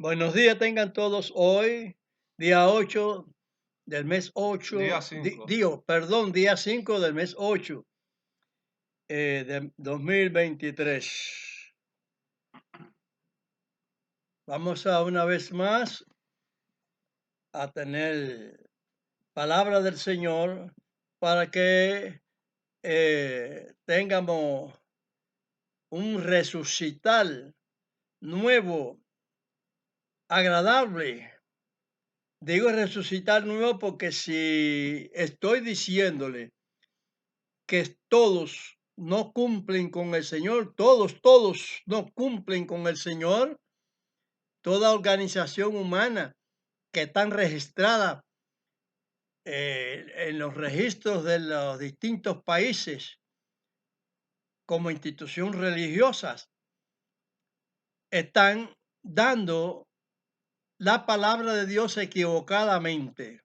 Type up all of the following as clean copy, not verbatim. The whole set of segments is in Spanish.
Buenos días tengan todos hoy, día 8 del mes 8, Día 5. día 5 del mes 8 de 2023. Vamos a una vez más a tener palabra del Señor para que tengamos un resucitar nuevo, agradable. Digo resucitar nuevo porque si estoy diciéndole que todos no cumplen con el Señor, todos no cumplen con el Señor, toda organización humana que están registrada en los registros de los distintos países como institución religiosas, están dando la palabra de Dios equivocadamente.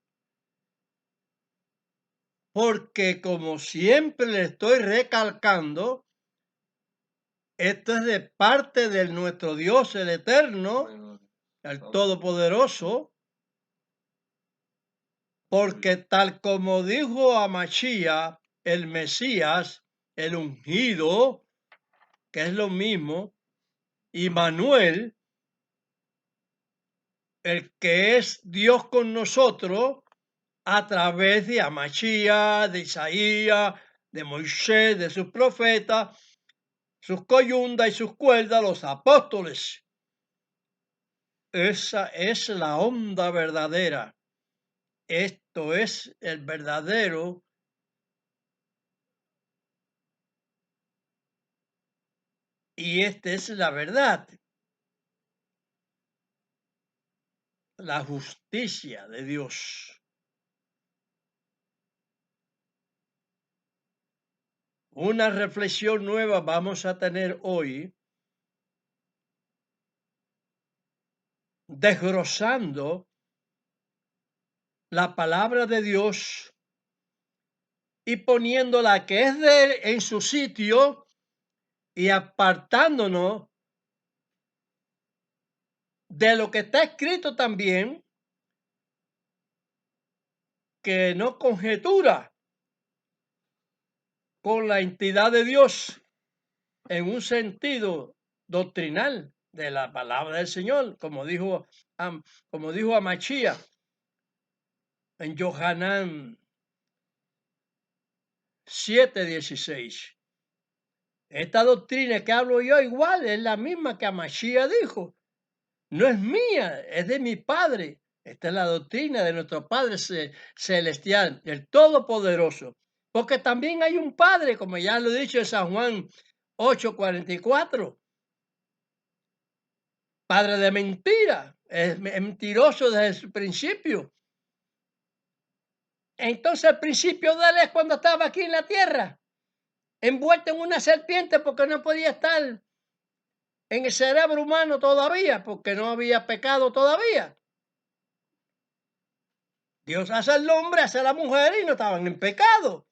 Porque como siempre le estoy recalcando, esto es de parte de nuestro Dios, el Eterno, Bueno, el ok. Todopoderoso, porque tal como dijo a Machía, el Mesías, el ungido, que es lo mismo, y Manuel, el que es Dios con nosotros, a través de Amachía, de Isaías, de Moisés, de sus profetas, sus coyundas y sus cuerdas, los apóstoles. Esa es la onda verdadera. Esto es el verdadero y esta es la verdad, la justicia de Dios. Una reflexión nueva vamos a tener hoy, desglosando la palabra de Dios y poniéndola que es de él en su sitio y apartándonos de lo que está escrito también, que no conjetura con la entidad de Dios en un sentido doctrinal de la palabra del Señor, como dijo Amachía en Johanán 7:16. Esta doctrina que hablo yo igual es la misma que Amachía dijo. No es mía, es de mi Padre. Esta es la doctrina de nuestro Padre Celestial, el Todopoderoso. Porque también hay un Padre, como ya lo he dicho en San Juan 8:44, padre de mentira, es mentiroso desde su principio. Entonces el principio de él es cuando estaba aquí en la tierra, envuelto en una serpiente porque no podía estar en el cerebro humano todavía, porque no había pecado todavía. Dios hace al hombre, hace a la mujer y no estaban en pecado.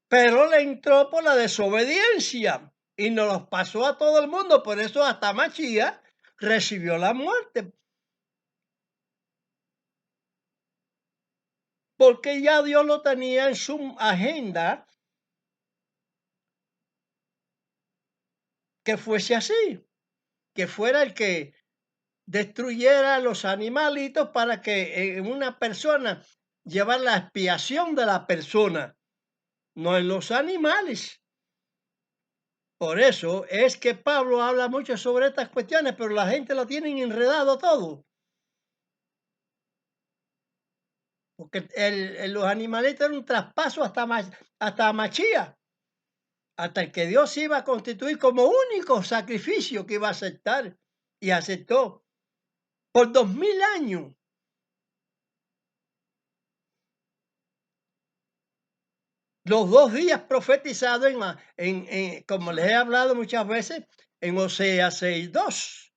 Pero le entró por la desobediencia y nos los pasó a todo el mundo. Por eso hasta Machía recibió la muerte. Porque ya Dios lo tenía en su agenda que fuese así, que fuera el que destruyera a los animalitos para que en una persona llevar la expiación de la persona, no en los animales. Por eso es que Pablo habla mucho sobre estas cuestiones, pero la gente lo tiene enredado todo. Porque los animalitos eran un traspaso hasta Machía, hasta el que Dios iba a constituir como único sacrificio que iba a aceptar y aceptó por 2000 años. Los 2 días profetizados como les he hablado muchas veces, en Oseas 6:2,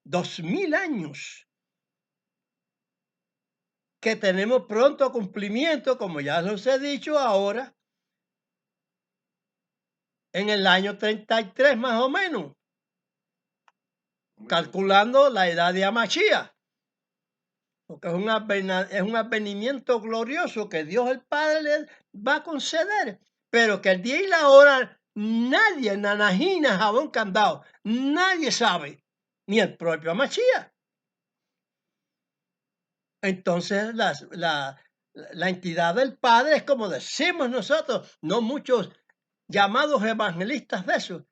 2000 años que tenemos pronto cumplimiento, como ya los he dicho ahora, en el año 33 más o menos. calculando la edad de Amachía, porque es un advenimiento glorioso que Dios el Padre le va a conceder, pero que el día y la hora nadie, nanajina, jabón candado, nadie sabe, ni el propio Amachía. Entonces la entidad del Padre es como decimos nosotros, no muchos llamados evangelistas de esos,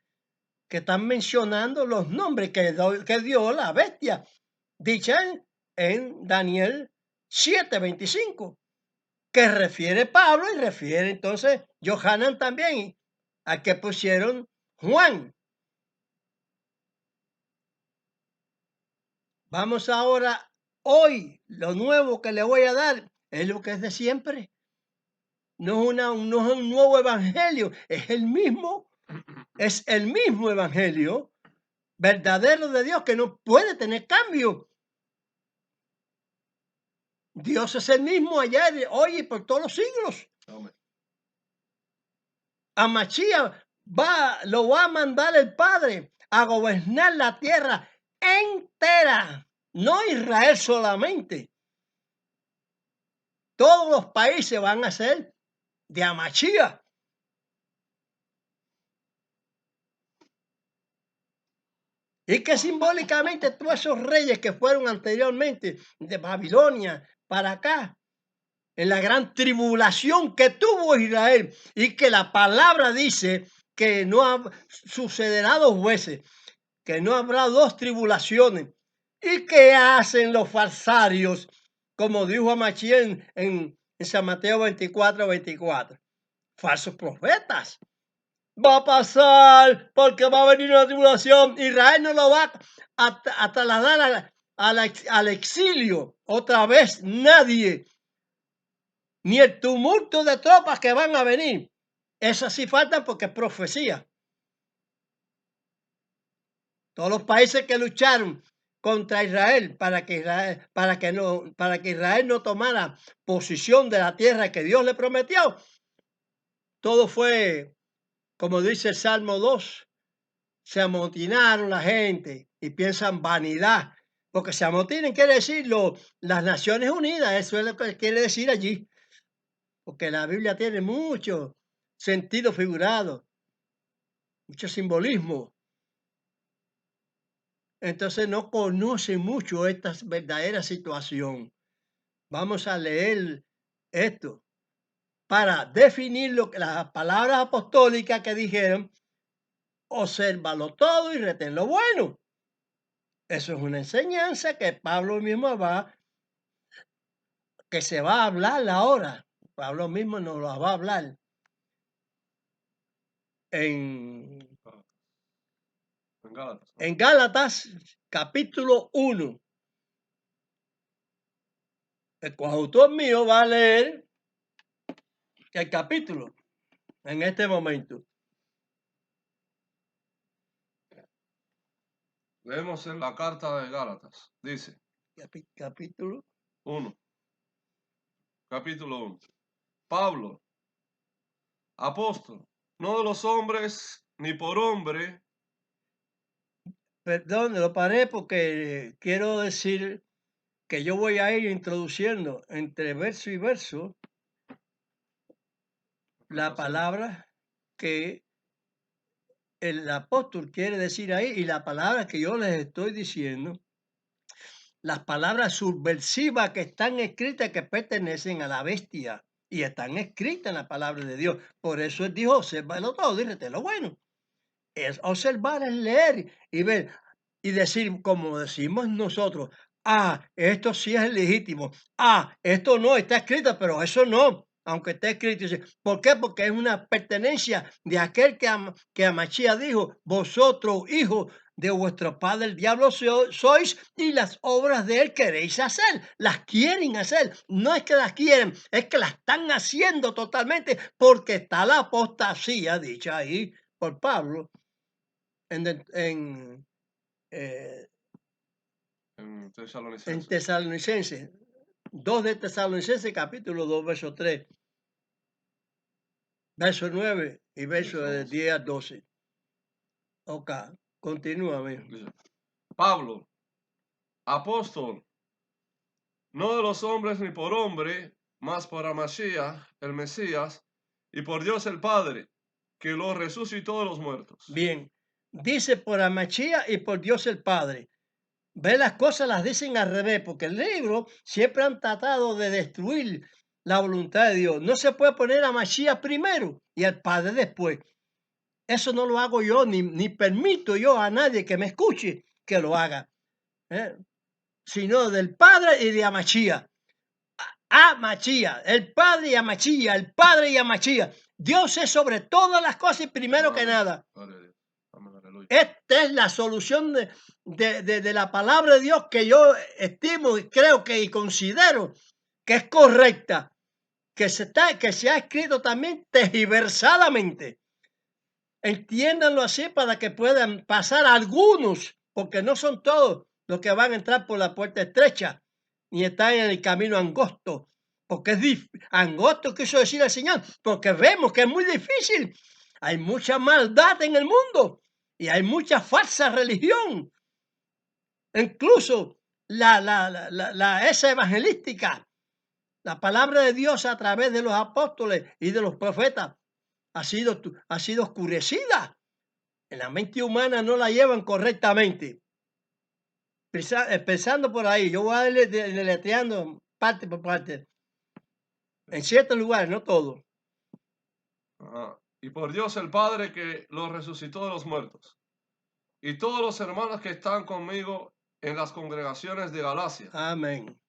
que están mencionando los nombres que dio la bestia, dicha en Daniel 7:25, que refiere Pablo y refiere entonces Johanan también, a que pusieron Juan. Vamos ahora, hoy, lo nuevo que le voy a dar es lo que es de siempre. No es un nuevo evangelio, es el mismo evangelio verdadero de Dios que no puede tener cambio. Dios es el mismo ayer, hoy y por todos los siglos. A Mashiach lo va a mandar el Padre a gobernar la tierra entera, no Israel solamente. Todos los países van a ser de Amachía. Y que simbólicamente todos esos reyes que fueron anteriormente de Babilonia para acá, en la gran tribulación que tuvo Israel, y que la palabra dice que no sucederá dos veces, que no habrá dos tribulaciones. ¿Y qué hacen los falsarios? Como dijo Amachí en San Mateo 24:24. Falsos profetas. Va a pasar porque va a venir una tribulación. Israel no lo va a trasladar al exilio otra vez nadie. Ni el tumulto de tropas que van a venir. Esas sí faltan porque es profecía. Todos los países que lucharon contra Israel para que Israel no tomara posición de la tierra que Dios le prometió, todo fue, como dice el Salmo 2, se amotinaron la gente y piensan vanidad, porque se amotinen quiere decir las Naciones Unidas, eso es lo que quiere decir allí, porque la Biblia tiene mucho sentido figurado, mucho simbolismo. Entonces no conoce mucho esta verdadera situación. Vamos a leer esto para definir las palabras apostólicas que dijeron, obsérvalo todo y retén lo bueno. Eso es una enseñanza que Pablo mismo que se va a hablar ahora. Pablo mismo nos lo va a hablar en Gálatas capítulo 1. El coautor mío va a leer el capítulo en este momento. Leemos en la carta de Gálatas. Dice. Capítulo 1. Capítulo 1. Pablo, apóstol, no de los hombres ni por hombre. Perdón, lo paré porque quiero decir que yo voy a ir introduciendo entre verso y verso la palabra que el apóstol quiere decir ahí y la palabra que yo les estoy diciendo, las palabras subversivas que están escritas que pertenecen a la bestia y están escritas en la palabra de Dios. Por eso él dijo, obsérvalo todo y retén lo bueno. Es observar, es leer y ver y decir, como decimos nosotros, esto sí es legítimo, esto no está escrito, pero eso no, aunque esté escrito. ¿Por qué? Porque es una pertenencia de aquel que Amachía dijo, vosotros, hijos de vuestro padre el diablo sois y las obras de él queréis hacer, las quieren hacer, no es que las quieren, es que las están haciendo totalmente porque está la apostasía dicha ahí por Pablo en Tesalonicenses, 2 de Tesalonicenses, capítulo 2, verso 3, verso 9 y verso de 10 a 12. Ok, continúa, amigo. Pablo, apóstol, no de los hombres ni por hombre, mas por Amashiach, el Mesías, y por Dios el Padre, que lo resucitó de los muertos. Bien, dice por Amachía y por Dios el Padre. Ve, las cosas las dicen al revés, porque el libro siempre han tratado de destruir la voluntad de Dios. No se puede poner a Mashiach primero y al Padre después. Eso no lo hago yo, ni permito yo a nadie que me escuche que lo haga, ¿eh? Sino del Padre y de Amachía. Amachía, el Padre y Amachía, el Padre y Amachía. Dios es sobre todas las cosas y primero que nada. Esta es la solución de la palabra de Dios que yo estimo y creo que y considero que es correcta, que se ha escrito también tergiversadamente. Entiéndanlo así para que puedan pasar algunos, porque no son todos los que van a entrar por la puerta estrecha, ni están en el camino angosto, porque es angosto, quiso decir el Señor, porque vemos que es muy difícil. Hay mucha maldad en el mundo y hay mucha falsa religión. Incluso esa evangelística, la palabra de Dios a través de los apóstoles y de los profetas ha sido oscurecida. En la mente humana no la llevan correctamente. Pensando por ahí, yo voy a ir deletreando parte por parte. En ciertos lugares, no todo. Y por Dios el Padre que lo resucitó de los muertos. Y todos los hermanos que están conmigo en las congregaciones de Galacia. Amén.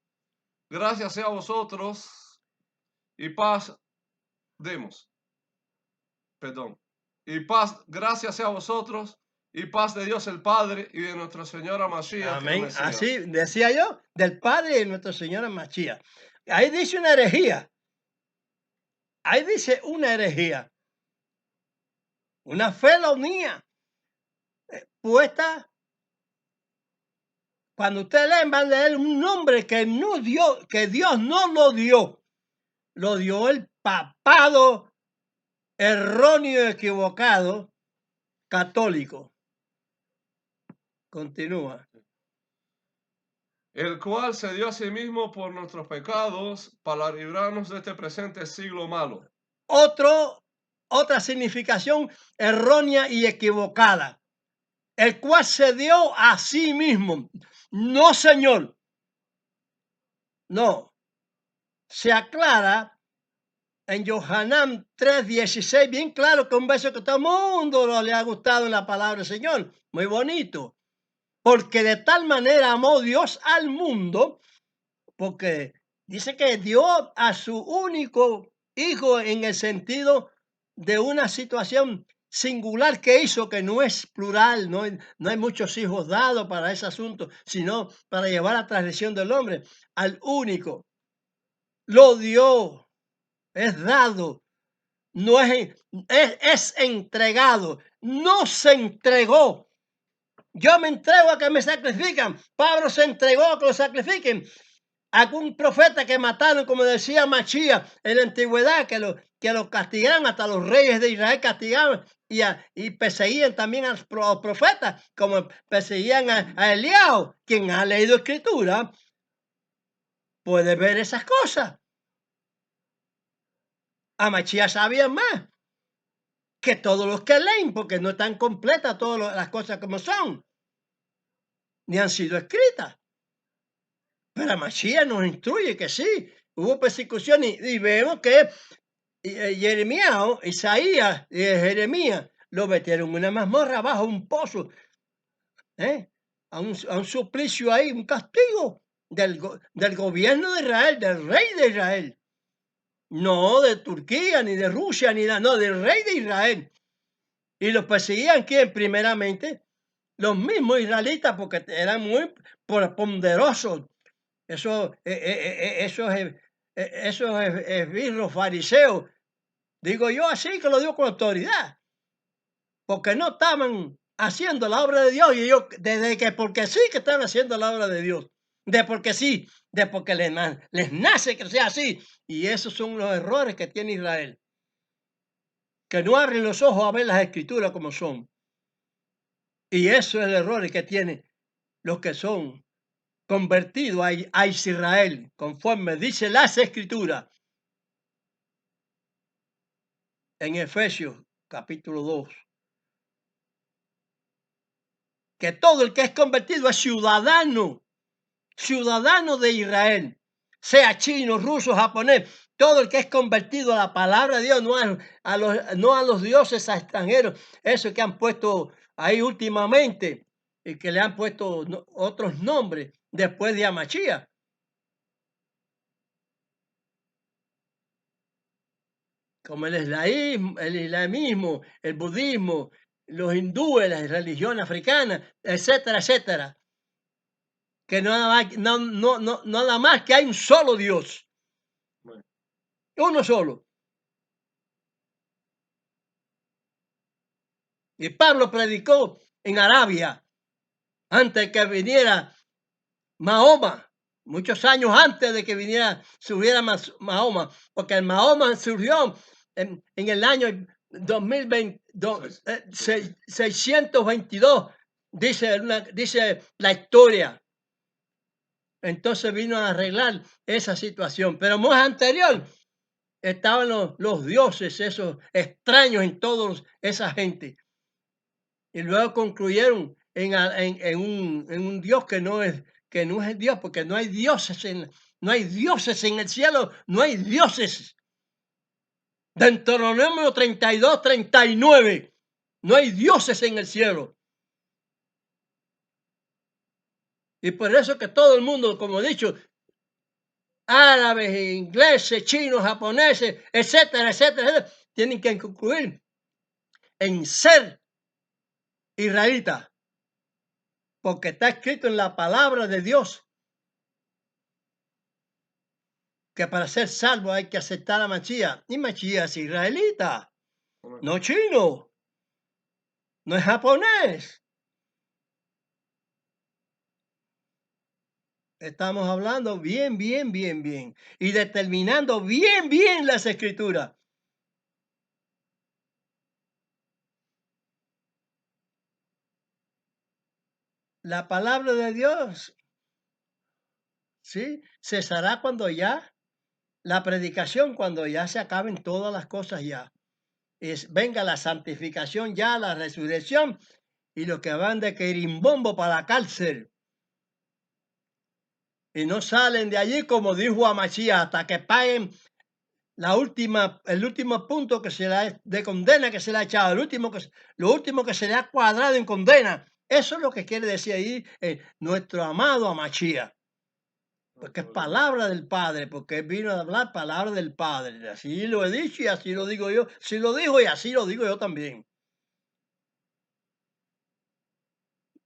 Gracias sea a vosotros y paz demos. Perdón. Y paz, gracias sea a vosotros y paz de Dios el Padre y de nuestra Señora Mashiach. Amén. Así decía yo, del Padre y de nuestra Señora Mashiach. Ahí dice una herejía. Ahí dice una herejía. Una felonía puesta. Cuando usted lee, van a leer un nombre que no dio, que Dios no lo dio. Lo dio el papado erróneo, equivocado, católico. Continúa. El cual se dio a sí mismo por nuestros pecados para librarnos de este presente siglo malo. Otra significación errónea y equivocada. El cual se dio a sí mismo. No, Señor. No. Se aclara en Yohanan 3:16, bien claro, que un verso que a todo el mundo le ha gustado en la palabra del Señor. Muy bonito. Porque de tal manera amó Dios al mundo, porque dice que dio a su único hijo en el sentido de una situación singular que hizo, que no es plural, no hay muchos hijos dados para ese asunto, sino para llevar la transgresión del hombre, al único. Lo dio, es dado, no es entregado, no se entregó. Yo me entrego a que me sacrifican. Pablo se entregó a que lo sacrifiquen. Algún profeta que mataron, como decía Machía en la antigüedad, que lo castigaron, hasta los reyes de Israel castigaban y perseguían también a los profetas, como perseguían a Eliao. Quien ha leído escritura puede ver esas cosas. A Machía sabía más que todos los que leen, porque no están completas todas las cosas como son, ni han sido escritas. Pero Mashiach nos instruye que sí, hubo persecución y vemos que Jeremías, Isaías y Jeremías lo metieron en una mazmorra bajo un pozo, a un suplicio ahí, un castigo del gobierno de Israel, del rey de Israel. No de Turquía, ni de Rusia, no, del rey de Israel. Y los perseguían, ¿quién? Primeramente, los mismos israelitas, porque eran muy ponderosos. Esos esbirros fariseos, digo yo así que lo digo con autoridad, porque no estaban haciendo la obra de Dios y ellos, porque sí que están haciendo la obra de Dios, porque sí, porque les nace que sea así, y esos son los errores que tiene Israel, que no abren los ojos a ver las escrituras como son, y eso es el error que tiene los que son convertidos a Israel, conforme dice las Escrituras en Efesios capítulo 2. Que todo el que es convertido es ciudadano de Israel, sea chino, ruso, japonés, todo el que es convertido a la palabra de Dios, no a los dioses extranjeros, eso que han puesto ahí últimamente y que le han puesto otros nombres después de Amachía. Como el islamismo, el budismo, los hindúes, la religión africana, etcétera, etcétera. Que nada más que hay un solo Dios. Bueno. Uno solo. Y Pablo predicó en Arabia antes que viniera Mahoma, muchos años antes de que subiera Mahoma, porque el Mahoma surgió en el año 622, dice la historia. Entonces vino a arreglar esa situación, pero más anterior estaban los dioses, esos extraños en toda esa gente. Y luego concluyeron en un Dios que no es Dios, porque no hay dioses en el cielo, no hay dioses. Deuteronomio 32, 39, no hay dioses en el cielo. Y por eso que todo el mundo, como he dicho, árabes, ingleses, chinos, japoneses, etcétera, etcétera, etcétera, tienen que concluir en ser israelita, porque está escrito en la palabra de Dios que para ser salvo hay que aceptar a Machía. Y Machía es israelita, no chino, no es japonés. Estamos hablando bien, bien, bien, bien. Y determinando bien, bien las escrituras. La palabra de Dios, ¿sí? Cesará cuando ya, la predicación cuando ya se acaben todas las cosas ya. Venga la santificación ya, la resurrección y los que van de querimbombo para la cárcel. Y no salen de allí, como dijo Amachía, hasta que paguen el último punto que se le de condena que se le ha echado, lo último que se le ha cuadrado en condena. Eso es lo que quiere decir ahí nuestro amado Amachía. Porque es palabra del Padre, porque él vino a hablar palabra del Padre. Así lo he dicho y así lo digo yo. Si lo dijo y así lo digo yo también.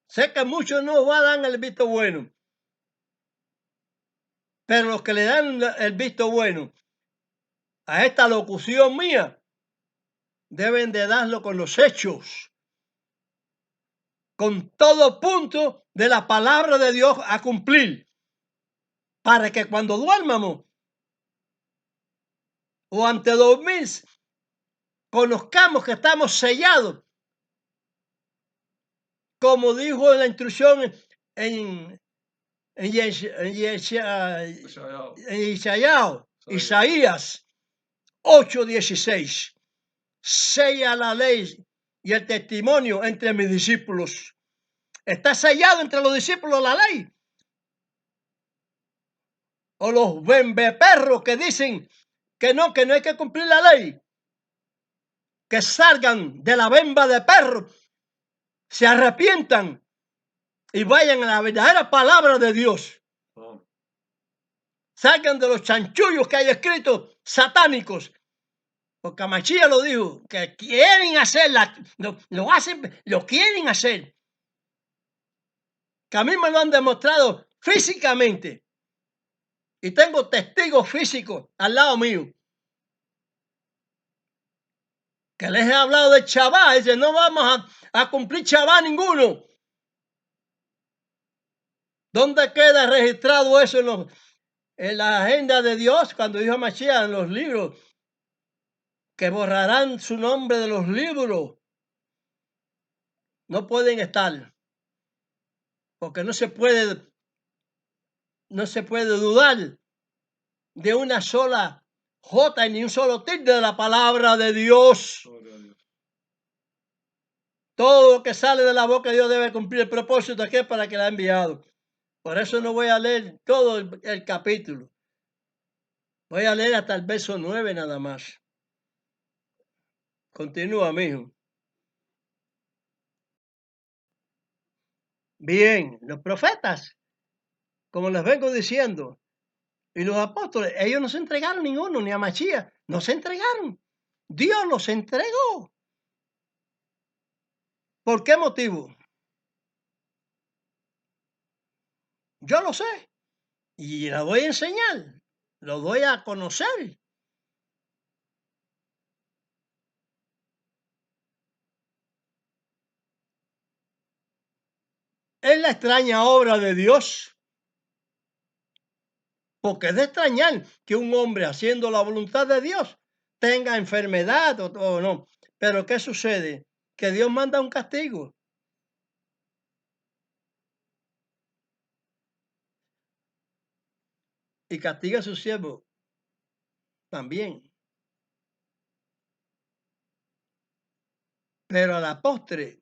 Sé que muchos no van a dar el visto bueno. Pero los que le dan el visto bueno a esta locución mía, deben de darlo con los hechos, con todo punto de la palabra de Dios a cumplir, para que cuando duermamos o ante dormir, conozcamos que estamos sellados, como dijo en la instrucción en Isaías 8:16. Sella la ley y el testimonio entre mis discípulos. Está sellado entre los discípulos la ley. O los bembeperros que dicen que no hay que cumplir la ley. Que salgan de la bemba de perro, se arrepientan y vayan a la verdadera palabra de Dios. Salgan de los chanchullos que hay escritos satánicos. Porque Amachía lo dijo, que quieren hacerla, lo hacen, lo quieren hacer. Que a mí me lo han demostrado físicamente. Y tengo testigos físicos al lado mío. Que les he hablado de Shabbat. Dice, no vamos a cumplir Shabbat ninguno. ¿Dónde queda registrado eso en la agenda de Dios? Cuando dijo Mashiach en los libros, que borrarán su nombre de los libros. No pueden estar. porque no se puede dudar de una sola jota y ni un solo tilde de la palabra de Dios. Gloria a Dios. Todo lo que sale de la boca de Dios debe cumplir el propósito que es para que la ha enviado. Por eso no voy a leer todo el capítulo. Voy a leer hasta el verso 9 nada más. Continúa, mijo. Bien, los profetas, como les vengo diciendo, y los apóstoles, ellos no se entregaron ninguno, ni a Machía, no se entregaron. Dios los entregó. ¿Por qué motivo? Yo lo sé. Y la voy a enseñar. Lo doy a conocer. Es la extraña obra de Dios. Porque es de extrañar que un hombre haciendo la voluntad de Dios tenga enfermedad o no. Pero ¿qué sucede? Que Dios manda un castigo. Y castiga a su siervo también. Pero a la postre,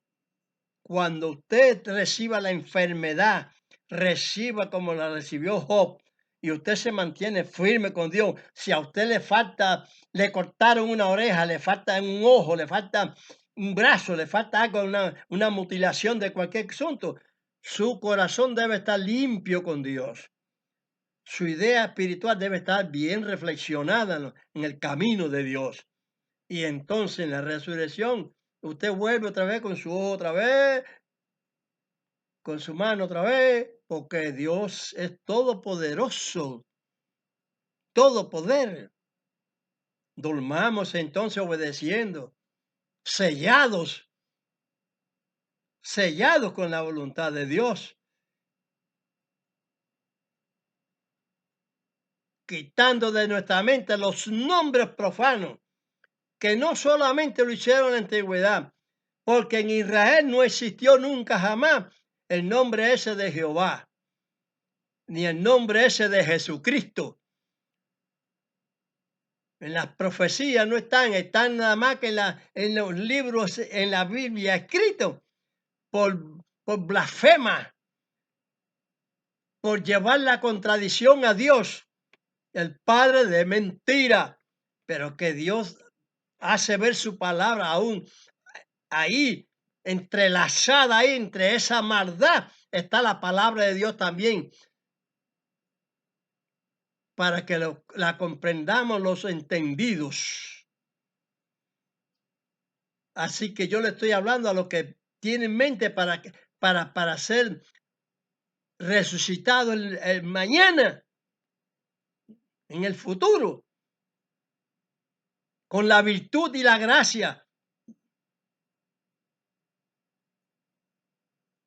cuando usted reciba la enfermedad, reciba como la recibió Job, y usted se mantiene firme con Dios, si a usted le falta, le cortaron una oreja, le falta un ojo, le falta un brazo, le falta algo, una mutilación de cualquier asunto, su corazón debe estar limpio con Dios. Su idea espiritual debe estar bien reflexionada en el camino de Dios. Y entonces en la resurrección, usted vuelve otra vez con su ojo otra vez, con su mano otra vez, porque Dios es todopoderoso, todo poder. Durmamos entonces obedeciendo, sellados con la voluntad de Dios, quitando de nuestra mente los nombres profanos, que no solamente lo hicieron en la antigüedad, porque en Israel no existió nunca jamás el nombre ese de Jehová, ni el nombre ese de Jesucristo. En las profecías no están nada más que en los libros, en la Biblia, escritos por blasfema, por llevar la contradicción a Dios, el padre de mentira, pero que Dios hace ver su palabra aún ahí, entrelazada ahí, entre esa maldad, está la palabra de Dios también, para que la comprendamos los entendidos. Así que yo le estoy hablando a los que tienen mente para ser resucitado el mañana, en el futuro, con la virtud y la gracia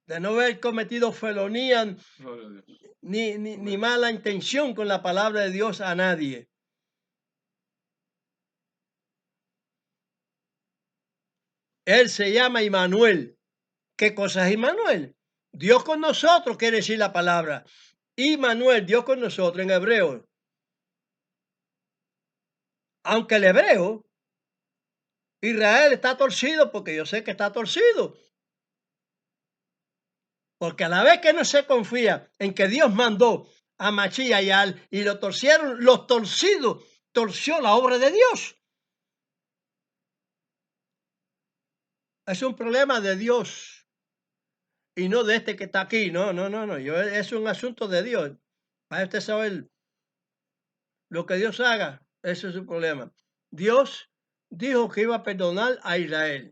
de no haber cometido felonía Gloria a Dios. ni mala intención con la palabra de Dios a nadie. Él se llama Immanuel. ¿Qué cosa es Immanuel? Dios con nosotros quiere decir la palabra. Immanuel, Dios con nosotros en hebreo. Aunque el hebreo, Israel está torcido, porque yo sé que está torcido. Porque a la vez que no se confía en que Dios mandó a Machías y lo torcieron, los torcidos, torció la obra de Dios. Es un problema de Dios y no de este que está aquí. No. Es un asunto de Dios. Para usted saber lo que Dios haga, ese es su problema. Dios dijo que iba a perdonar a Israel,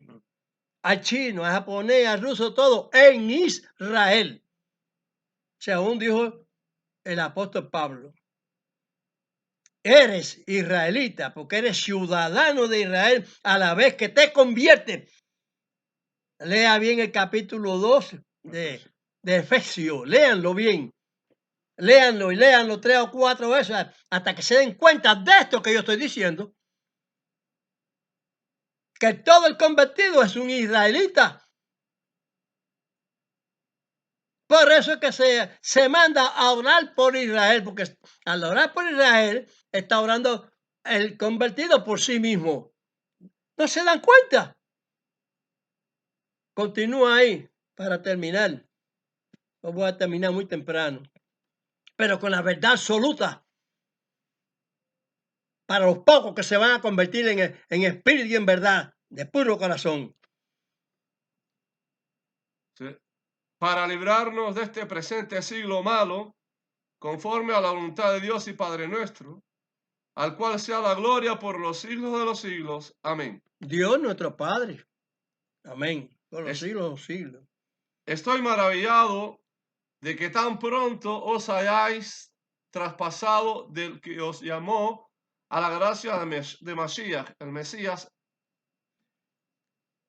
al chino, al japonés, al ruso, todo en Israel. Según dijo el apóstol Pablo. Eres israelita porque eres ciudadano de Israel a la vez que te conviertes. Lea bien el capítulo 2 de Efesios, léanlo bien. Léanlo y léanlo 3 o 4 veces hasta que se den cuenta de esto que yo estoy diciendo. Que todo el convertido es un israelita. Por eso es que se manda a orar por Israel, porque al orar por Israel está orando el convertido por sí mismo. ¿No se dan cuenta? Continúa ahí para terminar. No voy a terminar muy temprano. Pero con la verdad absoluta. Para los pocos que se van a convertir en espíritu y en verdad, de puro corazón. ¿sí? Para librarnos de este presente siglo malo, conforme a la voluntad de Dios y Padre nuestro, al cual sea la gloria por los siglos de los siglos. Amén. Dios nuestro Padre. Amén. Por los Es- siglos de los siglos. Estoy maravillado de que tan pronto os hayáis traspasado del que os llamó a la gracia de Mashiach, el Mesías.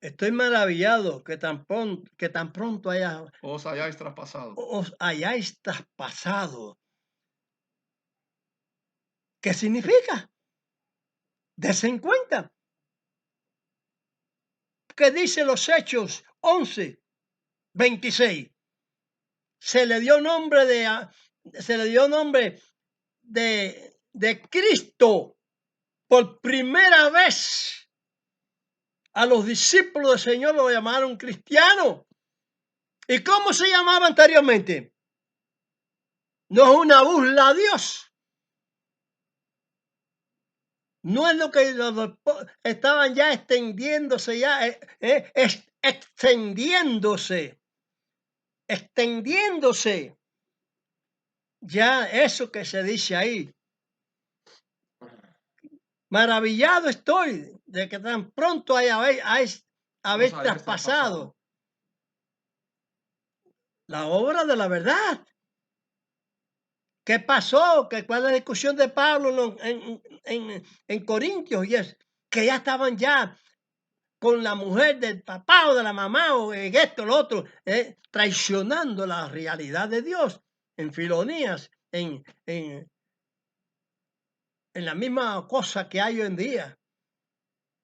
Estoy maravillado que tan pronto Os hayáis traspasado. os hayáis traspasado. ¿Qué significa? Dense en cuenta. ¿Qué dice los Hechos 11:26? Se le dio nombre de Cristo por primera vez. A los discípulos del Señor lo llamaron cristianos. ¿Y cómo se llamaba anteriormente? No es una burla a Dios. No es lo que estaban ya extendiéndose, extendiéndose. Ya eso que se dice ahí. Maravillado estoy de que tan pronto habéis traspasado la obra de la verdad. ¿Qué pasó? ¿Cuál es la discusión de Pablo en Corintios? Y es que ya estaban ya con la mujer del papá o de la mamá o en esto, lo otro, traicionando la realidad de Dios en Filonías, en la misma cosa que hay hoy en día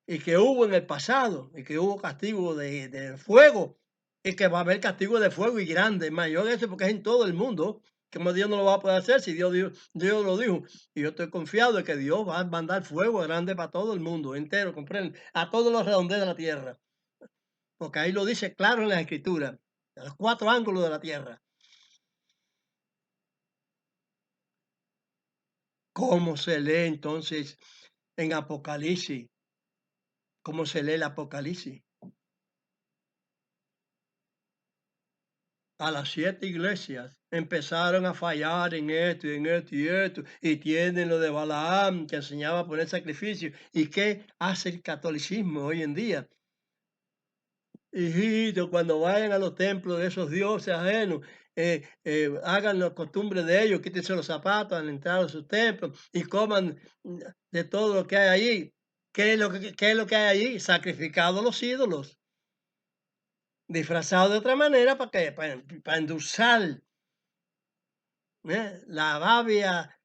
y que hubo en el pasado y que hubo castigo de fuego y que va a haber castigo de fuego y grande, mayor eso porque es en todo el mundo. Como Dios no lo va a poder hacer si Dios lo dijo. Y yo estoy confiado de que Dios va a mandar fuego grande para todo el mundo entero, comprenden, a todos los redondeles de la tierra. Porque ahí lo dice claro en la escritura, a los 4 ángulos de la tierra. ¿Cómo se lee entonces en Apocalipsis? ¿Cómo se lee el Apocalipsis? A las 7 iglesias empezaron a fallar en esto y en esto y esto, y tienen lo de Balaam que enseñaba a poner sacrificio. ¿Y qué hace el catolicismo hoy en día? Hijito, cuando vayan a los templos de esos dioses ajenos, hagan las costumbres de ellos, quítense los zapatos al entrar a sus templos y coman de todo lo que hay allí. ¿Qué es lo que hay allí? Sacrificado a los ídolos, disfrazado de otra manera para endulzar la babia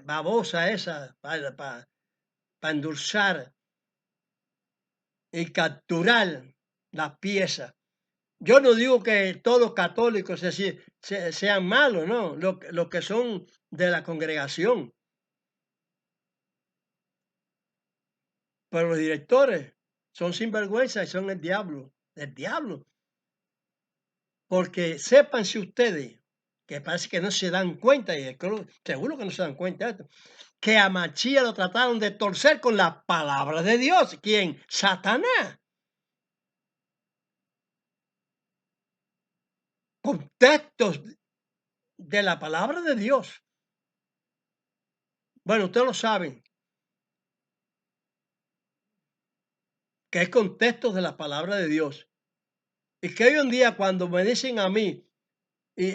babosa esa, para endulzar y capturar la pieza. Yo no digo que todos los católicos sean malos, no, los que son de la congregación, pero los directores son sinvergüenza y son el diablo, porque sépanse ustedes, que parece que no se dan cuenta, y seguro que no se dan cuenta de esto, que a Machía lo trataron de torcer con la palabra de Dios. ¿Quién? Satanás. Con textos de la palabra de Dios. Bueno, ustedes lo saben, que es con textos de la palabra de Dios. Y que hoy en día cuando me dicen a mí y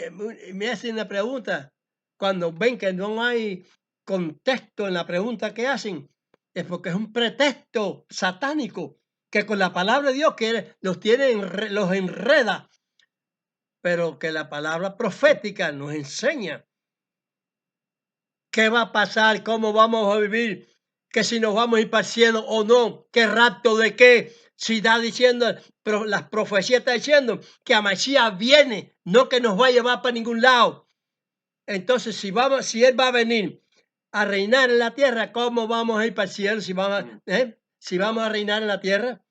me hacen la pregunta, cuando ven que no hay contexto en la pregunta que hacen, es porque es un pretexto satánico que con la palabra de Dios los enreda, pero que la palabra profética nos enseña qué va a pasar, cómo vamos a vivir, que si nos vamos a ir para el cielo o no, qué rapto de qué, Si está diciendo, pero las profecías están diciendo que a Mashiach viene, no que nos va a llevar para ningún lado. Entonces, si él va a venir a reinar en la tierra, ¿cómo vamos a ir para el cielo si vamos a reinar en la tierra?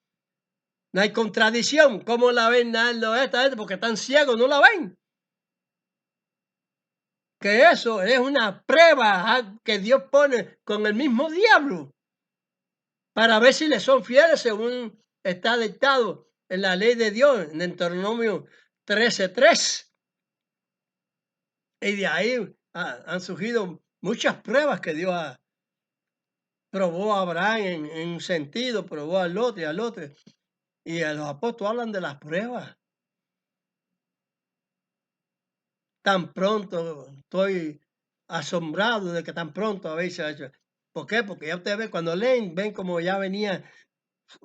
No hay contradicción. ¿Cómo la ven? Porque están ciegos, no la ven. Que eso es una prueba que Dios pone con el mismo diablo para ver si le son fieles según está dictado en la ley de Dios, en Deuteronomio 13:3. Y de ahí han surgido muchas pruebas que Dios probó a Abraham en un sentido, probó al otro y al otro. Y a los apóstoles hablan de las pruebas. Tan pronto estoy asombrado de que tan pronto habéis hecho. ¿Por qué? Porque ya ustedes ven, cuando leen, ven como ya venía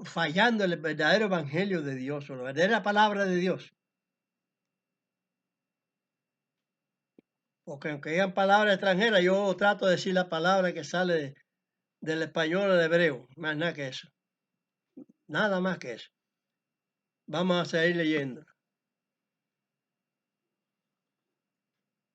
fallando el verdadero evangelio de Dios, o la verdadera palabra de Dios. Porque aunque digan palabras extranjeras, yo trato de decir la palabra que sale del español al hebreo, más nada que eso. Nada más que eso. Vamos a seguir leyendo.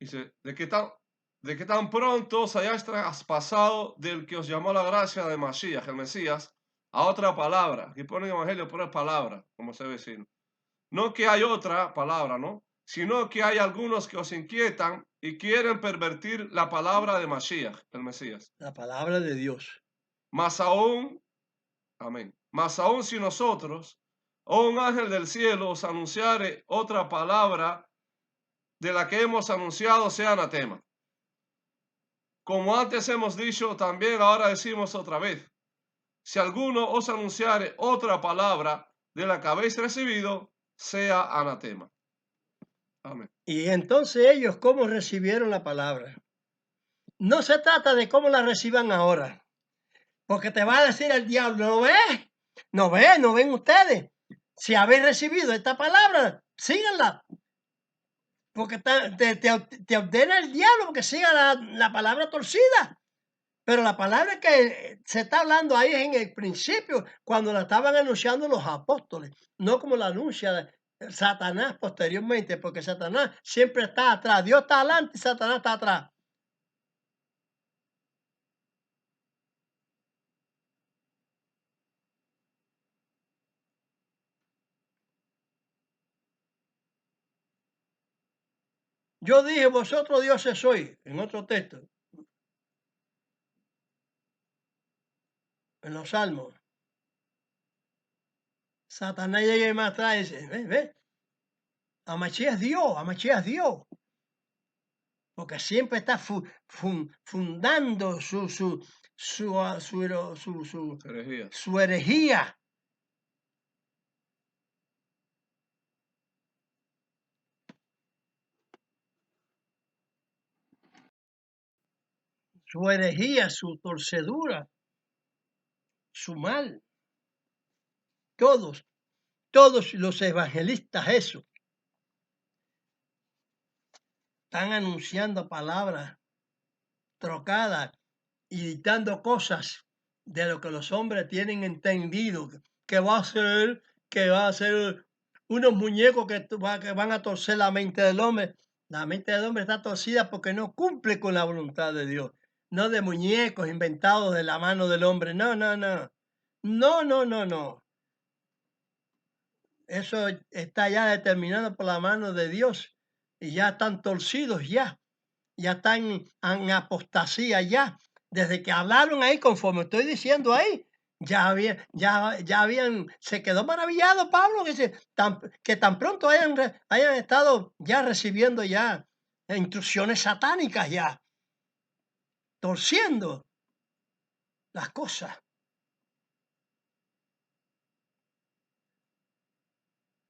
Dice, de que tan pronto os hayáis traspasado del que os llamó la gracia de Mashiach, el Mesías, a otra palabra. Aquí pone evangelio, pero es palabra, como se ve decir. No que hay otra palabra, ¿no? Sino que hay algunos que os inquietan y quieren pervertir la palabra de Mashiach, el Mesías. La palabra de Dios. Más aún, amén. Más aún si nosotros, o un ángel del cielo, os anunciare otra palabra de la que hemos anunciado, sea anatema. Como antes hemos dicho, también ahora decimos otra vez. Si alguno os anunciare otra palabra de la que habéis recibido, sea anatema. Amén. Y entonces ellos, ¿cómo recibieron la palabra? No se trata de cómo la reciban ahora. Porque te va a decir el diablo, ¿no ves? ¿No ves? ¿No ven ustedes? Si habéis recibido esta palabra, síganla. Porque te ordena el diablo porque siga la palabra torcida. Pero la palabra que se está hablando ahí es en el principio, cuando la estaban anunciando los apóstoles, no como la anuncia Satanás posteriormente, porque Satanás siempre está atrás. Dios está adelante y Satanás está atrás. Yo dije, vosotros dioses sois, en otro texto, en los Salmos. Satanás llega más atrás y dice, ve, a Mashiach es Dios. Porque siempre está fundando Herejía. su herejía. Su herejía, su torcedura, su mal. Todos los evangelistas eso. Están anunciando palabras trocadas y dictando cosas de lo que los hombres tienen entendido, que va a ser unos muñecos que van a torcer la mente del hombre. La mente del hombre está torcida porque no cumple con la voluntad de Dios, no de muñecos inventados de la mano del hombre. No, no, no. No, no, no, no. Eso está ya determinado por la mano de Dios y ya están torcidos ya están en apostasía ya. Desde que hablaron ahí, conforme estoy diciendo ahí, ya habían, se quedó maravillado Pablo que tan pronto hayan estado ya recibiendo ya instrucciones satánicas ya, torciendo las cosas.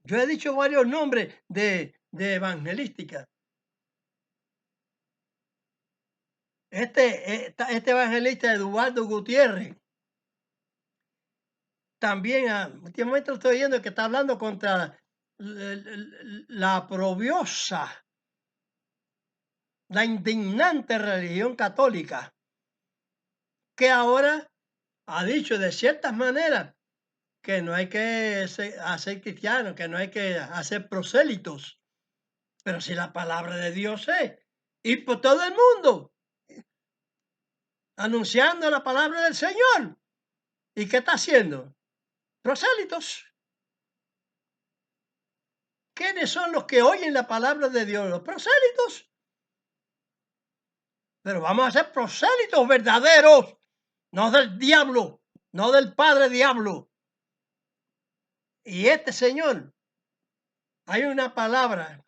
Yo he dicho varios nombres de evangelística. Este evangelista Eduardo Gutiérrez, también últimamente lo estoy viendo que está hablando contra la oprobiosa, la indignante religión católica, que ahora ha dicho de ciertas maneras que no hay que hacer cristianos, que no hay que hacer prosélitos. Pero si la palabra de Dios es ir por todo el mundo anunciando la palabra del Señor. ¿Y qué está haciendo? Prosélitos. ¿Quiénes son los que oyen la palabra de Dios? Los prosélitos. Pero vamos a ser prosélitos verdaderos, no del diablo, no del padre diablo. Y este señor, hay una palabra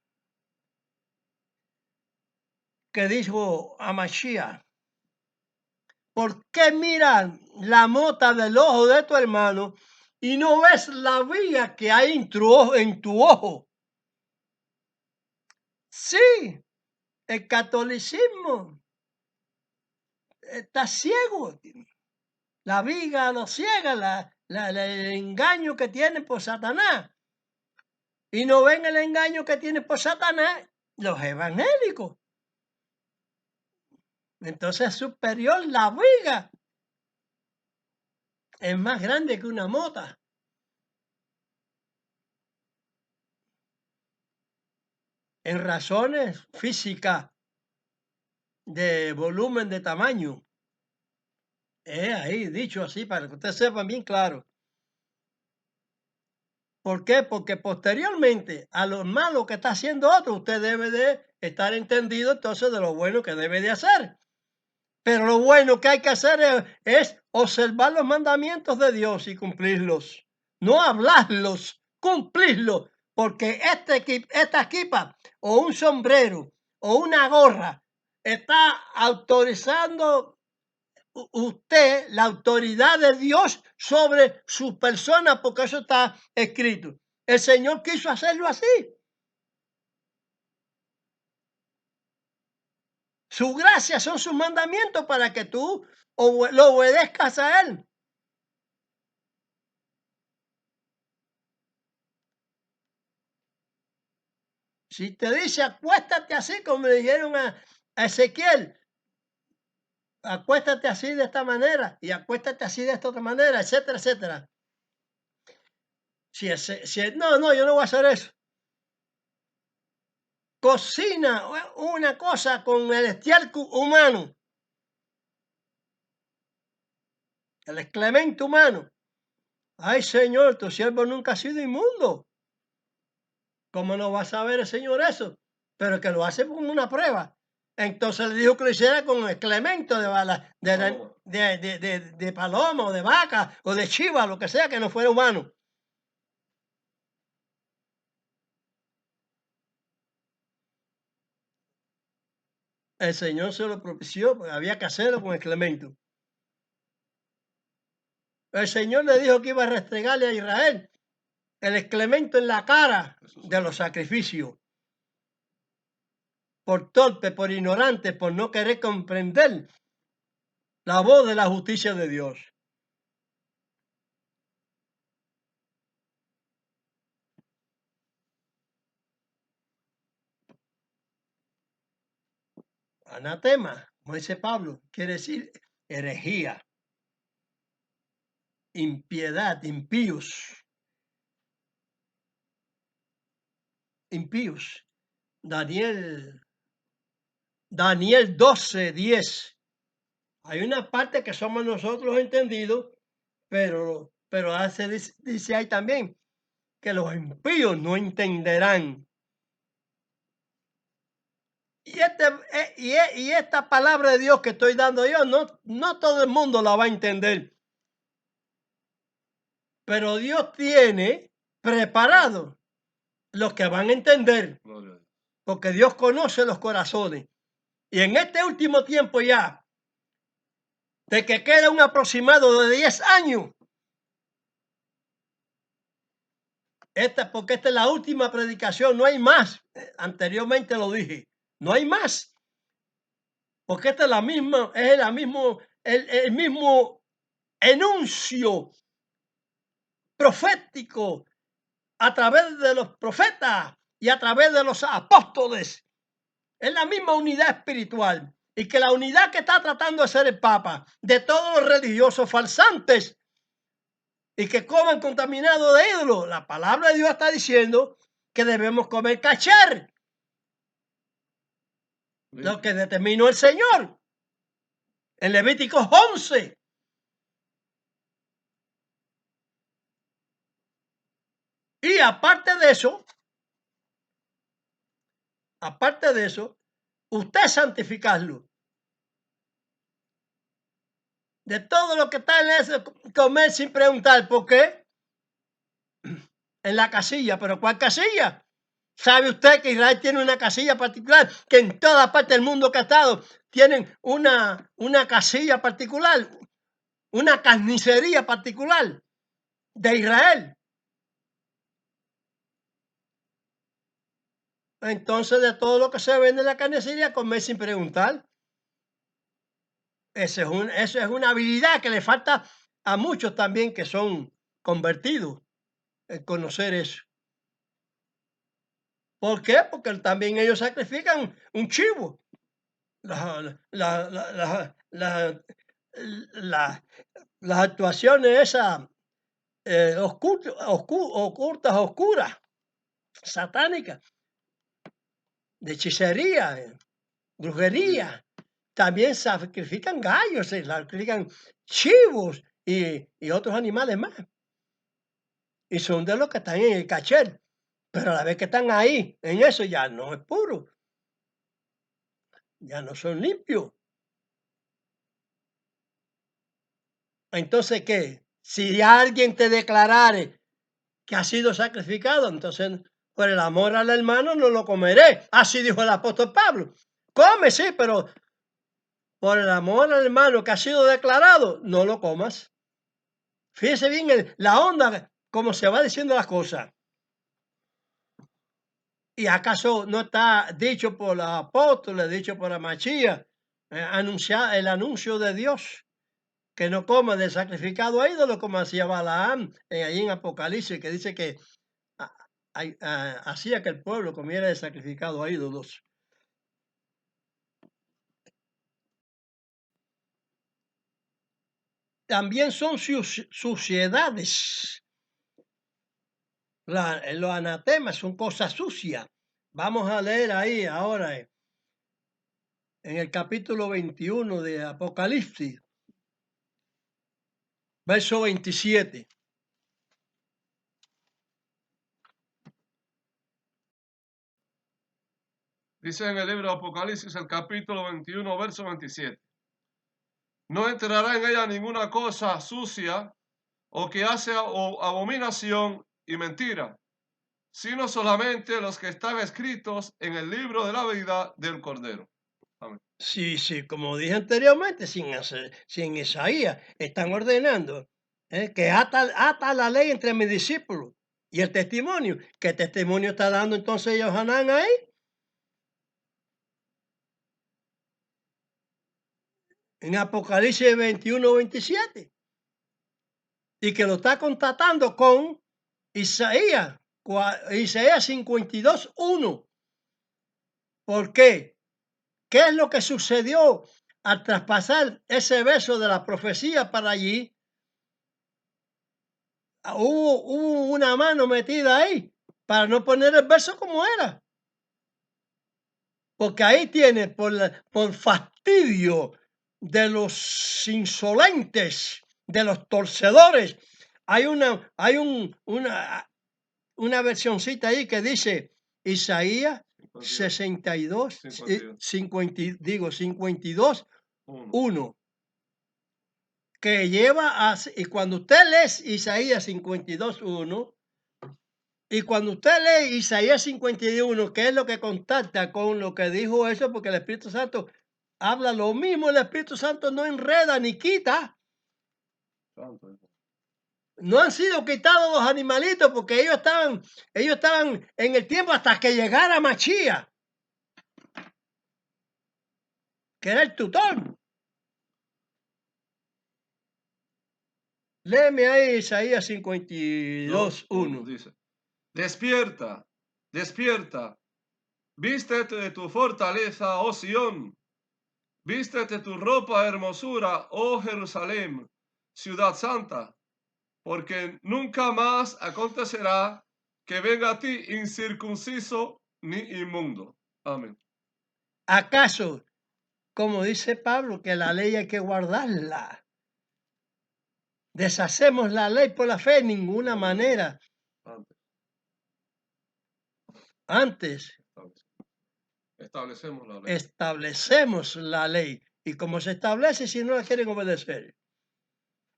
que dijo a Mashiach: ¿por qué miras la mota del ojo de tu hermano y no ves la viga que hay en tu ojo? Sí, el catolicismo está ciego. La viga lo ciega, el engaño que tienen por Satanás. Y no ven el engaño que tienen por Satanás los evangélicos. Entonces es superior la viga. Es más grande que una mota. En razones físicas de volumen, de tamaño. Ahí dicho así para que ustedes sepan bien claro. ¿Por qué? Porque posteriormente a lo malo que está haciendo otro, usted debe de estar entendido entonces de lo bueno que debe de hacer. Pero lo bueno que hay que hacer es observar los mandamientos de Dios y cumplirlos. No hablarlos, cumplirlos. Porque esta equipa o un sombrero o una gorra está autorizando usted la autoridad de Dios sobre su persona, porque eso está escrito. El Señor quiso hacerlo así. Su gracia son sus mandamientos para que tú lo obedezcas a Él. Si te dice acuéstate así, como le dijeron a Ezequiel, acuéstate así de esta manera y acuéstate así de esta otra manera, etcétera, etcétera. No, yo no voy a hacer eso. Cocina una cosa con el estiércol humano, el excremento humano. Ay, Señor, tu siervo nunca ha sido inmundo. ¿Cómo no va a saber el Señor eso? Pero que lo hace como una prueba. Entonces le dijo que lo hiciera con excremento de paloma o de vaca o de chiva, lo que sea, que no fuera humano. El Señor se lo propició, porque había que hacerlo con excremento. El Señor le dijo que iba a restregarle a Israel el excremento en la cara de los sacrificios. Por torpe, por ignorante, por no querer comprender la voz de la justicia de Dios. Anatema, como dice Pablo, quiere decir herejía, impiedad, impíos. Daniel 12:10. Hay una parte que somos nosotros entendidos, pero dice ahí también que los impíos no entenderán. Y esta palabra de Dios que estoy dando yo, no todo el mundo la va a entender. Pero Dios tiene preparado los que van a entender. Porque Dios conoce los corazones. Y en este último tiempo ya, de que queda un aproximado de 10 años, porque esta es la última predicación, no hay más. Anteriormente lo dije, no hay más. Porque esta es el mismo enuncio profético a través de los profetas y a través de los apóstoles. Es la misma unidad espiritual. Y que la unidad que está tratando de ser el Papa, de todos los religiosos falsantes y que coman contaminado de ídolos. La palabra de Dios está diciendo que debemos comer kasher, lo que determinó el Señor en Levítico 11. Y aparte de eso, usted santificarlo. De todo lo que está en ese comer sin preguntar por qué. En la casilla, pero ¿cuál casilla? ¿Sabe usted que Israel tiene una casilla particular? Que en toda parte del mundo que ha estado tienen una casilla particular, una carnicería particular de Israel. Entonces, de todo lo que se vende en la carnicería, comer sin preguntar. Eso es una habilidad que le falta a muchos también que son convertidos, el conocer eso. ¿Por qué? Porque también ellos sacrifican un chivo. Las actuaciones esas ocultas, oscuras, satánicas, de hechicería, brujería, también sacrifican gallos, se sacrifican chivos y otros animales más. Y son de los que están en el kasher, pero a la vez que están ahí, en eso ya no es puro, ya no son limpios. Entonces, ¿qué? Si alguien te declarare que ha sido sacrificado, entonces por el amor al hermano no lo comeré. Así dijo el apóstol Pablo. Come, sí, pero por el amor al hermano que ha sido declarado, no lo comas. Fíjese bien la onda, como se va diciendo las cosas. ¿Y acaso no está dicho por los apóstoles, dicho por Amachía, anunciar el anuncio de Dios? Que no coma de sacrificado a ídolo como hacía Balaam ahí en Apocalipsis, que dice que hacía que el pueblo comiera de sacrificado a ídolos. También son suciedades. Los anatemas son cosas sucias. Vamos a leer ahí ahora en el capítulo 21 de Apocalipsis, verso 27. Dice en el libro de Apocalipsis, el capítulo 21, verso 27. No entrará en ella ninguna cosa sucia o que hace abominación y mentira, sino solamente los que están escritos en el libro de la vida del Cordero. Amén. Sí, como dije anteriormente, sin Isaías, están ordenando que ata la ley entre mis discípulos y el testimonio. ¿Qué testimonio está dando entonces Yohanan ahí? En Apocalipsis 21, 27. Y que lo está constatando con Isaías 52, 1. ¿Por qué? ¿Qué es lo que sucedió al traspasar ese verso de la profecía para allí? Hubo una mano metida ahí para no poner el verso como era. Porque ahí tiene, por fastidio de los insolentes, de los torcedores, hay una versioncita ahí que dice Isaías 62, 52, 1. Que lleva y cuando usted lee Isaías 52, 1, y cuando usted lee Isaías 51, que es lo que contacta con lo que dijo eso, porque el Espíritu Santo habla lo mismo, el Espíritu Santo no enreda ni quita. No han sido quitados los animalitos porque ellos estaban en el tiempo hasta que llegara Machía, que era el tutor. Léeme ahí Isaías 52, 1. Dice, despierta, despierta, vístete de tu fortaleza, oh Sión, vístete tu ropa hermosura, oh Jerusalén, ciudad santa. porque nunca más acontecerá que venga a ti incircunciso ni inmundo. Amén. ¿Acaso, como dice Pablo, que la ley hay que guardarla? ¿Deshacemos la ley por la fe? De ninguna manera. Antes, Antes establecemos la ley. establecemos la ley. ¿Y cómo se establece si no la quieren obedecer?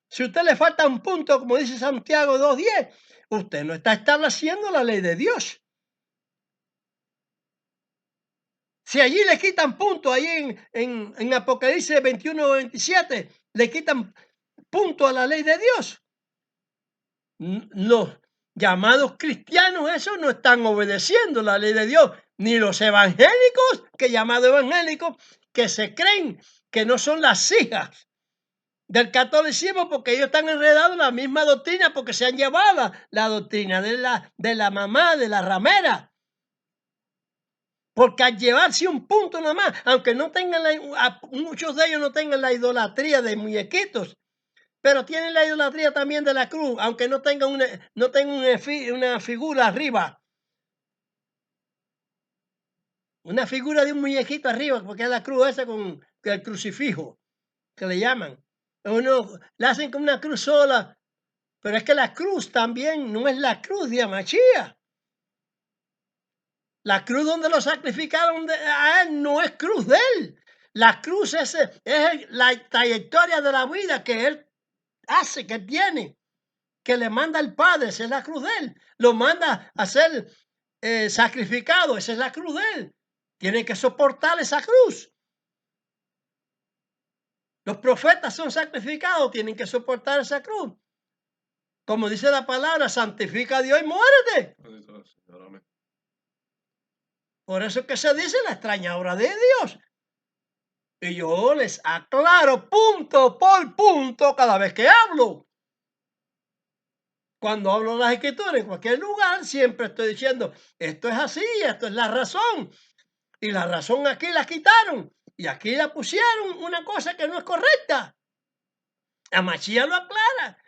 Si a usted le falta un punto, como dice Santiago 2:10, usted no está estableciendo la ley de Dios. Si allí le quitan punto, ahí en Apocalipsis 21-27, le quitan punto a la ley de Dios. Los llamados cristianos, esos no están obedeciendo la ley de Dios, ni los evangélicos, que llamados evangélicos, que se creen que no son las hijas del catolicismo porque ellos están enredados en la misma doctrina porque se han llevado la doctrina de la mamá, de la ramera. Porque al llevarse un punto nada más, aunque no tengan muchos de ellos no tengan la idolatría de muñequitos, pero tienen la idolatría también de la cruz, aunque no tengan una figura arriba. Una figura de un muñequito arriba, porque es la cruz esa con el crucifijo, que le llaman. Uno la hacen con una cruz sola, pero es que la cruz también no es la cruz de Amachía. La cruz donde lo sacrificaron a él no es cruz de él. La cruz es la trayectoria de la vida que él hace, que tiene, que le manda el Padre, esa es la cruz de él. Lo manda a ser sacrificado, esa es la cruz de él. Tiene que soportar esa cruz. Los profetas son sacrificados, tienen que soportar esa cruz. Como dice la palabra, santifica a Dios y muérete. Por eso es que se dice la extraña obra de Dios. Y yo les aclaro punto por punto cada vez que hablo. Cuando hablo de las escrituras en cualquier lugar, siempre estoy diciendo, esto es así, esto es la razón. Y la razón aquí la quitaron. Y aquí la pusieron una cosa que no es correcta. Amachía lo aclara.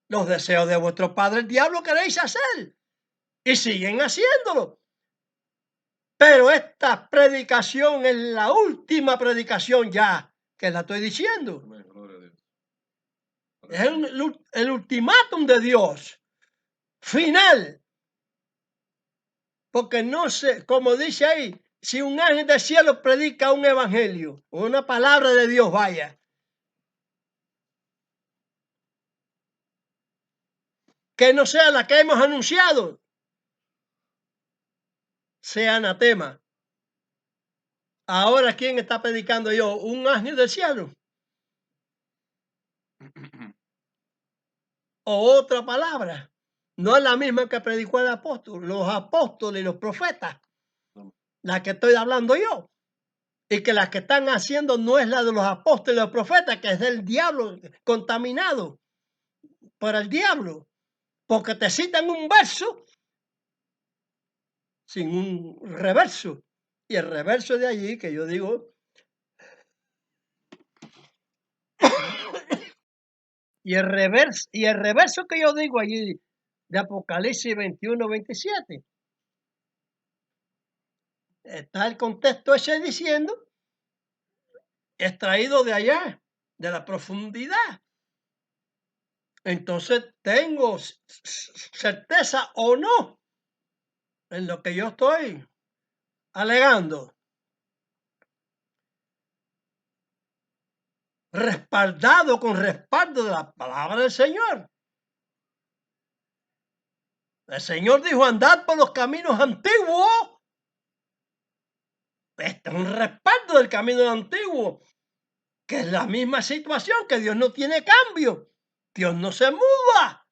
Los deseos de vuestro padre el diablo queréis hacer. Y siguen haciéndolo. Pero esta predicación es la última predicación ya que la estoy diciendo. Amén, gloria a Dios. Es el ultimátum de Dios. Final. Porque no sé, como dice ahí, si un ángel del cielo predica un evangelio, una palabra de Dios, vaya, que no sea la que hemos anunciado, sea anatema. Ahora, ¿quién está predicando yo? ¿Un ángel del cielo? ¿O otra palabra? No es la misma que predicó el apóstol, los apóstoles y los profetas, la que estoy hablando yo. Y que las que están haciendo no es la de los apóstoles y los profetas, que es del diablo, contaminado por el diablo. Porque te citan un verso sin un reverso. Y el reverso de allí, que yo digo, y el reverso que yo digo allí de Apocalipsis 21-27, está el contexto ese diciendo, extraído de allá, de la profundidad. Entonces tengo certeza o no en lo que yo estoy alegando. Respaldado con respaldo de la palabra del Señor. El Señor dijo, andad por los caminos antiguos. Este es un respaldo del camino antiguo, que es la misma situación, que Dios no tiene cambio. Dios no se muda.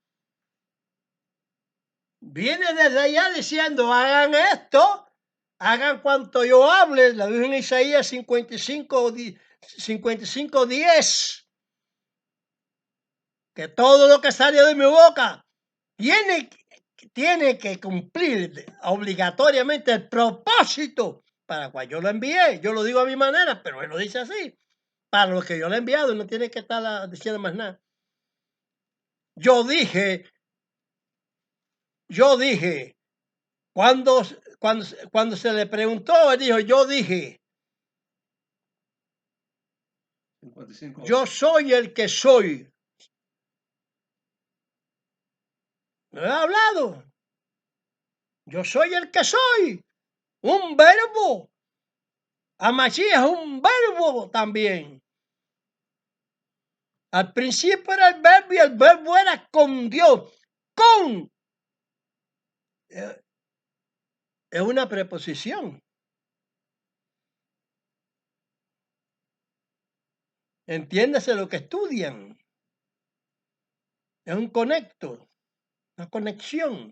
Viene desde allá diciendo, hagan esto, hagan cuanto yo hable. La dijo en Isaías 55:10. Que todo lo que sale de mi boca tiene que cumplir obligatoriamente el propósito para el cual yo lo envié. Yo lo digo a mi manera, pero él lo dice así. Para lo que yo le he enviado, no tiene que estar diciendo más nada. yo dije, cuando se le preguntó, él dijo, yo dije, 55. yo soy el que soy. No he hablado. Yo soy el que soy. Un verbo. Amashiach es un verbo también. Al principio era el verbo y el verbo era con Dios. Con. Es una preposición. Entiéndase lo que estudian. Es un conecto, una conexión.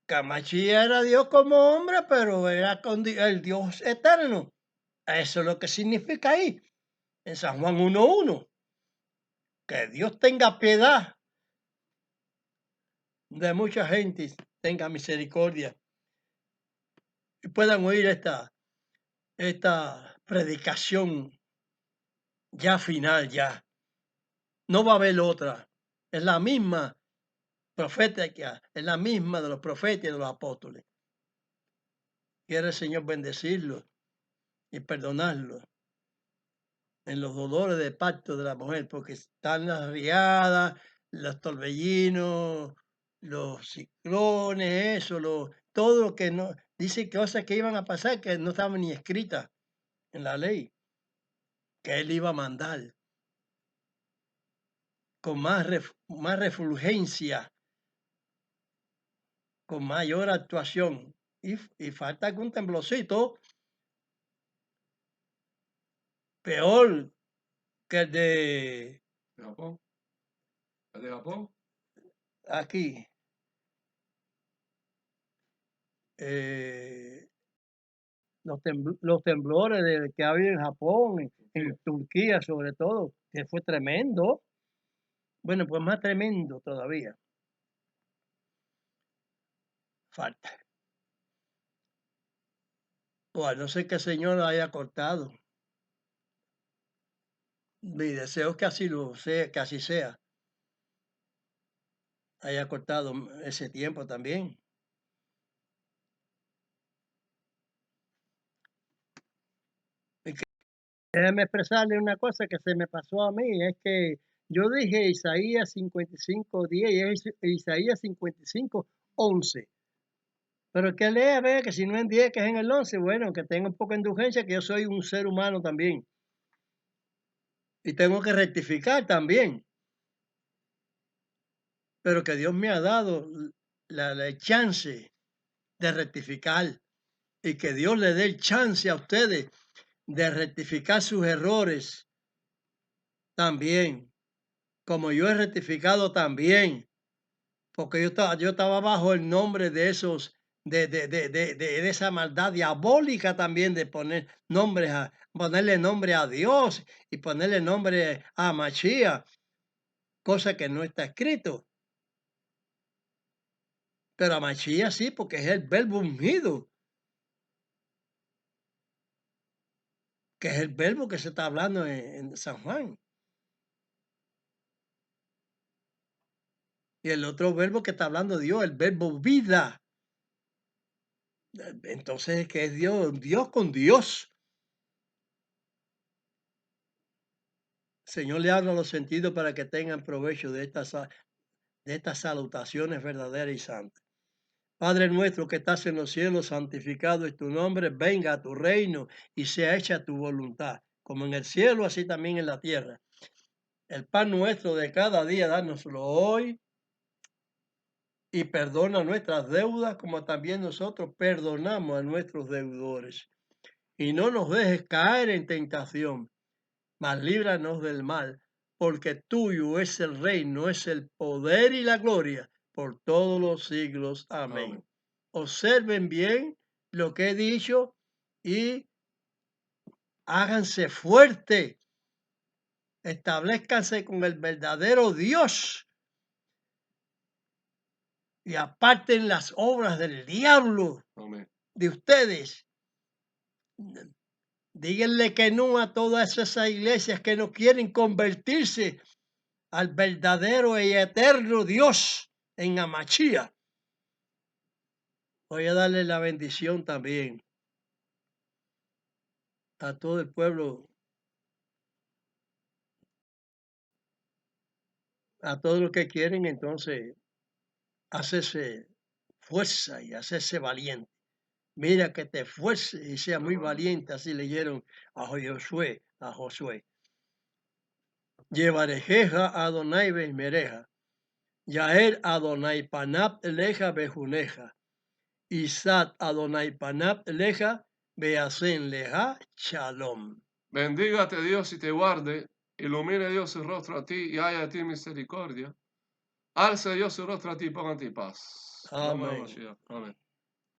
Mashiach era Dios como hombre, pero era el Dios eterno. Eso es lo que significa ahí, en San Juan 1:1. Que Dios tenga piedad de mucha gente, tenga misericordia y puedan oír esta predicación ya final, ya. No va a haber otra. Es la misma profética, es la misma de los profetas y de los apóstoles. Quiere el Señor bendecirlo y perdonarlo en los dolores de parto de la mujer, porque están las riadas, los torbellinos, los ciclones, todo lo que no, dice cosas que iban a pasar que no estaban ni escritas en la ley, que él iba a mandar con más refulgencia, con mayor actuación. Y falta algún temblorcito peor que el de ¿De Japón? ¿El de Japón? aquí. Los temblores que ha habido en Japón, en Turquía sobre todo, que fue tremendo. Bueno, pues más tremendo todavía. Falta. O a no ser que el Señor haya cortado. Mi deseo es que así lo sea, que así sea. Haya cortado ese tiempo también. Y déjeme expresarle una cosa que se me pasó a mí, es que yo dije Isaías 55:10 y es Isaías 55:11. Pero que lea, vea que si no en 10, que es en el 11, bueno, que tenga un poco de indulgencia, que yo soy un ser humano también. Y tengo que rectificar también. Pero que Dios me ha dado la chance de rectificar y que Dios le dé el chance a ustedes de rectificar sus errores también, como yo he rectificado también, porque yo estaba bajo el nombre de esos, de esa maldad diabólica también de ponerle nombre a Dios y ponerle nombre a Mashiach, cosa que no está escrito. Pero a Mashiach sí, porque es el verbo ungido, que es el verbo que se está hablando en San Juan. Y el otro verbo que está hablando Dios, el verbo vida. Entonces, ¿qué es Dios? Dios con Dios. Señor le habla a los sentidos para que tengan provecho de estas salutaciones verdaderas y santas. Padre nuestro que estás en los cielos, santificado es tu nombre, venga a tu reino y sea hecha tu voluntad, como en el cielo, así también en la tierra. El pan nuestro de cada día, dánoslo hoy y perdona nuestras deudas, como también nosotros perdonamos a nuestros deudores. Y no nos dejes caer en tentación, mas líbranos del mal, porque tuyo es el reino, es el poder y la gloria por todos los siglos. Amén. Amén. Observen bien lo que he dicho y háganse fuerte. Establezcanse con el verdadero Dios y aparten las obras del diablo Amén. de ustedes. Díganle que no a todas esas iglesias que no quieren convertirse al verdadero y eterno Dios en Amachía. Voy a darle la bendición también a todo el pueblo, a todos los que quieren entonces hacerse fuerza y hacerse valiente. Mira que te esfuerces y sea muy valiente, así leyeron a Josué, Llevarejeja Adonai Mereja, Yael Adonai Panap Eleja Bejuneja, Isat Adonai Panap Eleja Beasen Leja Shalom. Bendígate Dios y te guarde, ilumine Dios su rostro a ti y haya de ti misericordia. Alce Dios su rostro a ti y ponga en ti paz. Amén. Amén.